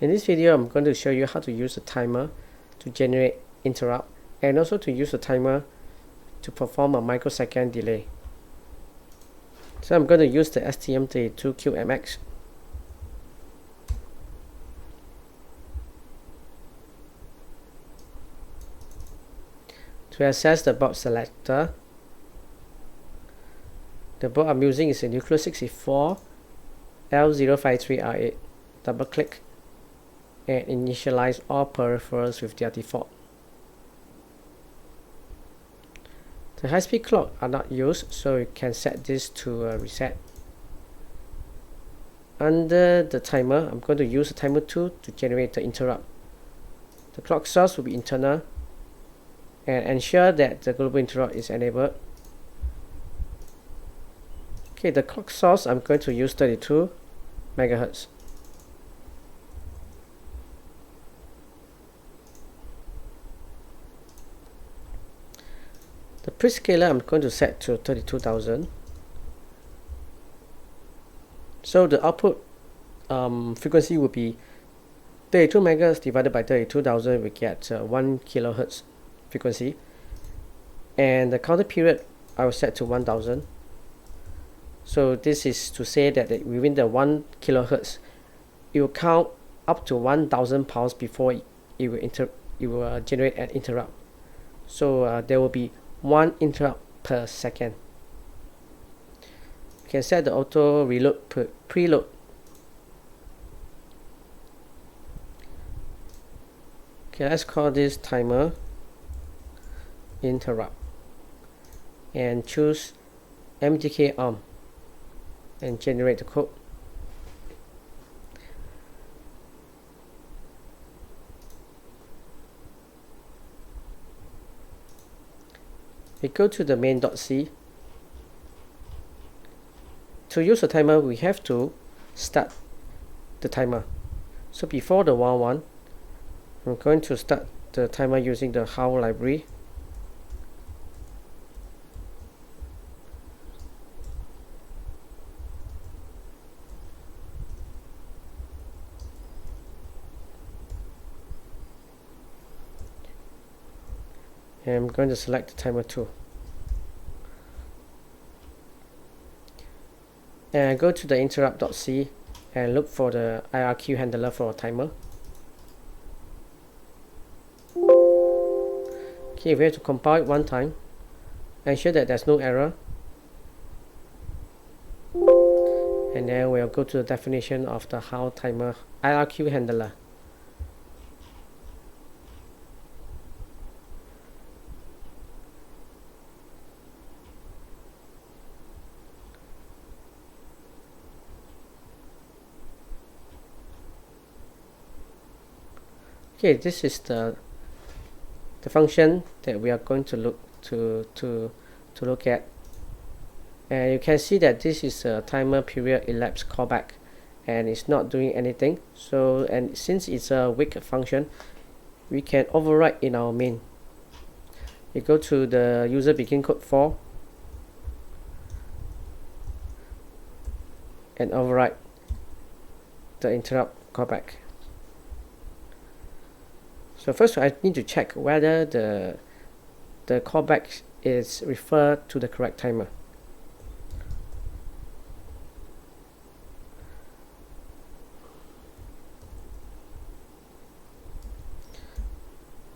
In this video, I'm going to show you how to use a timer to generate interrupt and also to use a timer to perform a microsecond delay. So I'm going to use the STM32Cube-MX. To access the board selector, the board I'm using is a Nucleo 64 L053R8. Double click and initialize all peripherals with their default. The high-speed clock are not used, so you can set this to reset. Under the timer, I'm going to use the timer tool to generate the interrupt. The clock source will be internal, and ensure that the global interrupt is enabled. Okay, the clock source I'm going to use 32 MHz. The prescaler I'm going to set to 32,000. So the output frequency will be 32 MHz divided by 32,000. We get 1 kHz frequency. And the counter period I will set to 1000. So this is to say that within the 1 kHz, it will count up to 1000 pulses before it will generate an interrupt. So there will be 1 interrupt per second. You can set the auto reload preload. Okay, let's call this timer interrupt and choose MDK arm and generate the code. We go to the main.c. To use the timer, we have to start the timer. So before the 1-1, I'm going to start the timer using the how library. And I'm going to select the timer tool. And go to the interrupt.c and look for the IRQ handler for a timer. Okay, we have to compile it one time. Ensure that there's no error. And then we'll go to the definition of the how timer IRQ handler. Okay, this is the function that we are going to look at, and you can see that this is a timer period elapsed callback, and it's not doing anything. So, and since it's a weak function, we can override in our main. We go to the user begin code 4 and override the interrupt callback. So first I need to check whether the callback is referred to the correct timer.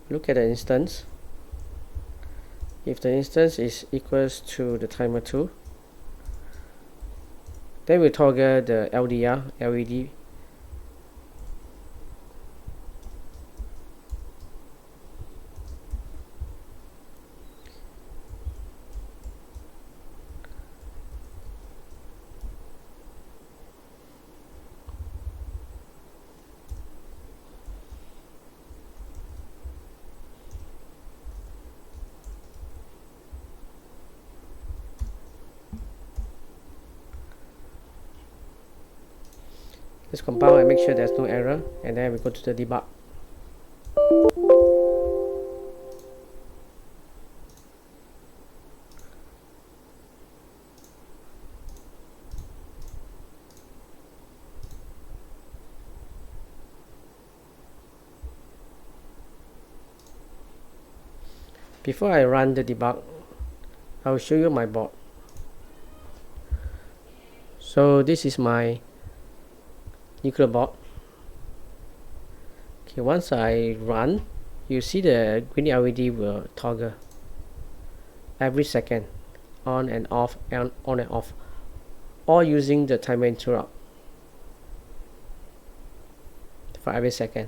Look at the instance. If the instance is equals to the timer 2, then we toggle the LDR LED. Let's compile and make sure there's no error, and then we go to the debug. Before I run the debug, I will show you my board. So this is my Nucleo board. Okay, once I run, you see the green LED will toggle every second, on and off, and on and off, all using the timer interrupt for every second.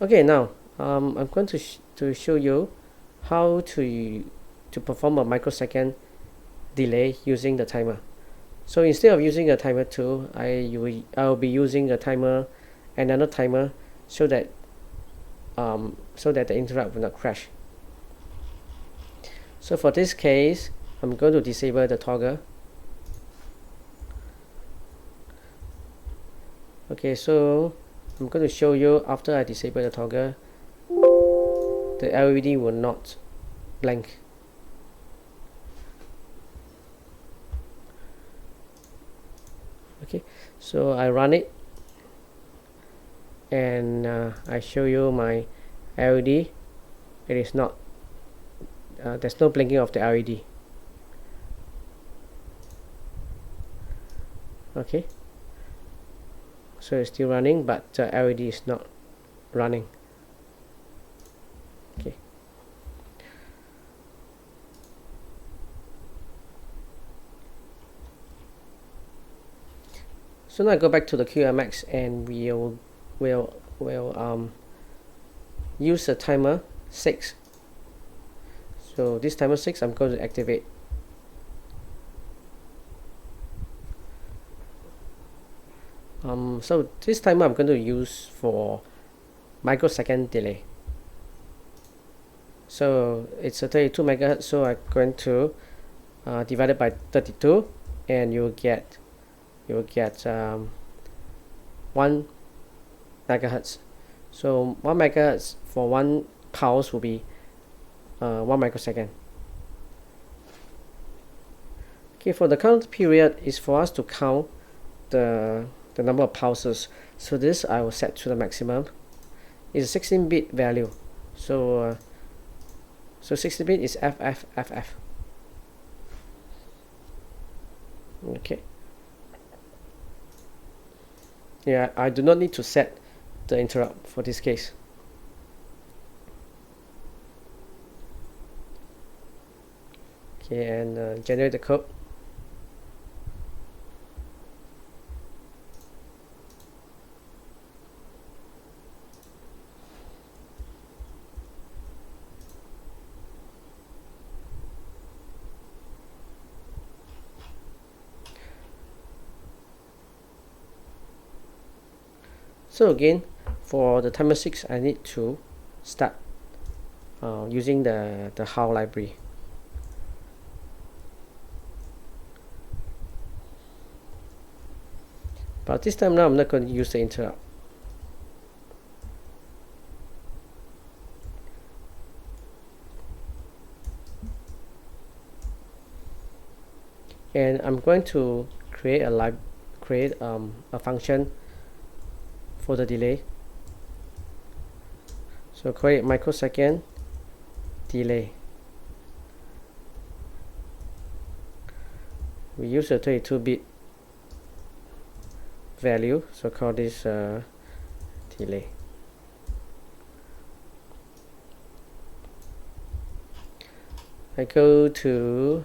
Okay, now I'm going to show you how to perform a microsecond delay using the timer. So instead of using a timer tool, I'll be using a timer, another timer, so that the interrupt will not crash. So for this case, I'm going to disable the toggle. Okay, so I'm going to show you after I disable the toggle, the LED will not blink. Okay, so I run it, and I show you my LED. It is not, there's no blinking of the LED. Okay, so it's still running, but the LED is not running. Okay. So now I go back to the QMX, and we'll use the timer 6. So this timer 6 I'm going to activate. So this timer I'm going to use for microsecond delay. So it's a 32 megahertz, so I'm going to divide it by 32, and you'll get 1 megahertz. So 1 megahertz for 1 pulse will be 1 microsecond. Okay, for the count period is for us to count the number of pulses. So this I will set to the maximum. It's a 16-bit value. So 16-bit is FFFF. Okay. Yeah, I do not need to set the interrupt for this case. Okay, and generate the code. So again, for the timer 6, I need to start using the HAL library. But this time now I'm not going to use the interrupt. And I'm going to create a function for the delay. So create microsecond delay. We use a 32-bit value, so call this delay. I go to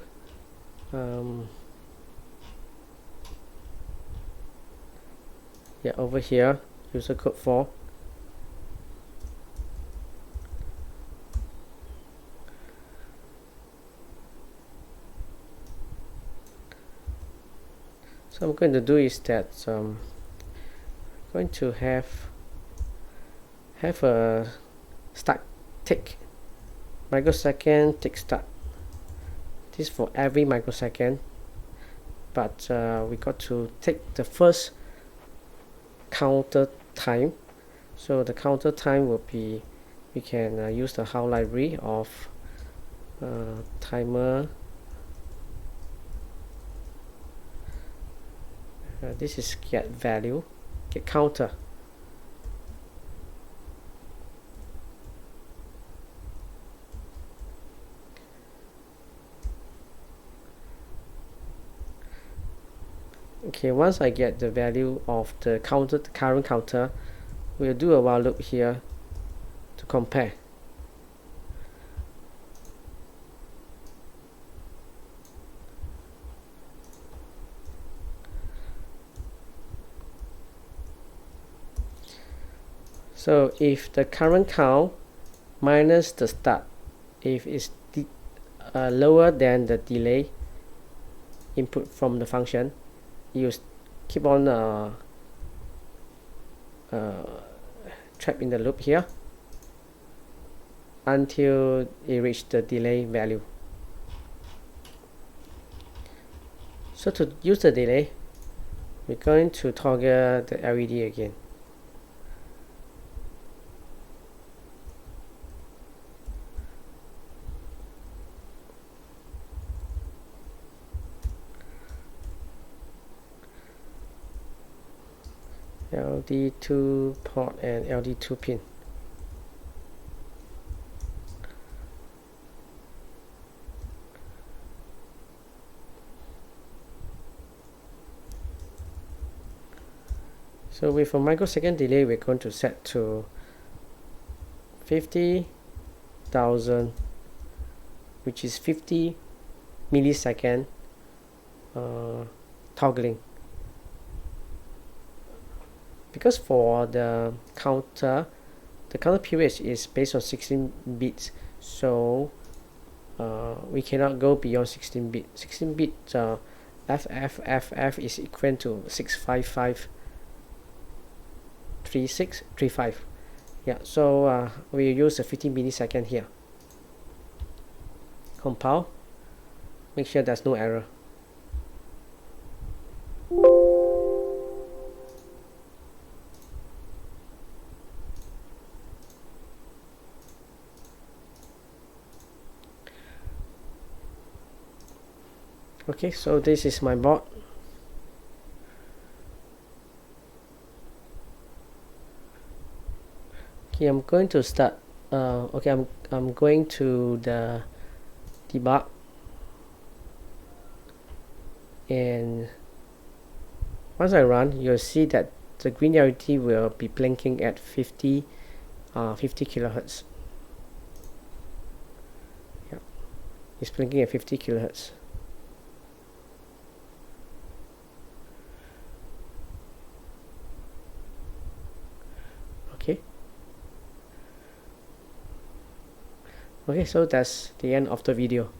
over here, user code 4. So I'm going to do is that I'm going to have a start tick, microsecond tick start. This for every microsecond, but we got to take the first counter time. So the counter time will be, we can use the HAL library of timer. This is get value, get counter. Okay, once I get the value of the current counter, we'll do a while loop here to compare. So if the current count minus the start, if it's lower than the delay input from the function, you keep on trap in the loop here until it reaches the delay value. So to use the delay, we're going to toggle the LED again. LD2 port and LD2 pin. So with a microsecond delay, we're going to set to 50,000, which is 50 millisecond toggling. Because for the counter period is based on 16 bits, so we cannot go beyond 16 bit. 16 bit FFFF is equal to 6553635. Yeah, so we use a 50 millisecond here. Compile, make sure there's no error. Okay, so this is my board. Okay, I'm going to start. Okay, I'm going to the debug, and once I run, you'll see that the green LED will be blinking at 50 kilohertz. Yeah, it's blinking at 50 kilohertz. Okay, so that's the end of the video.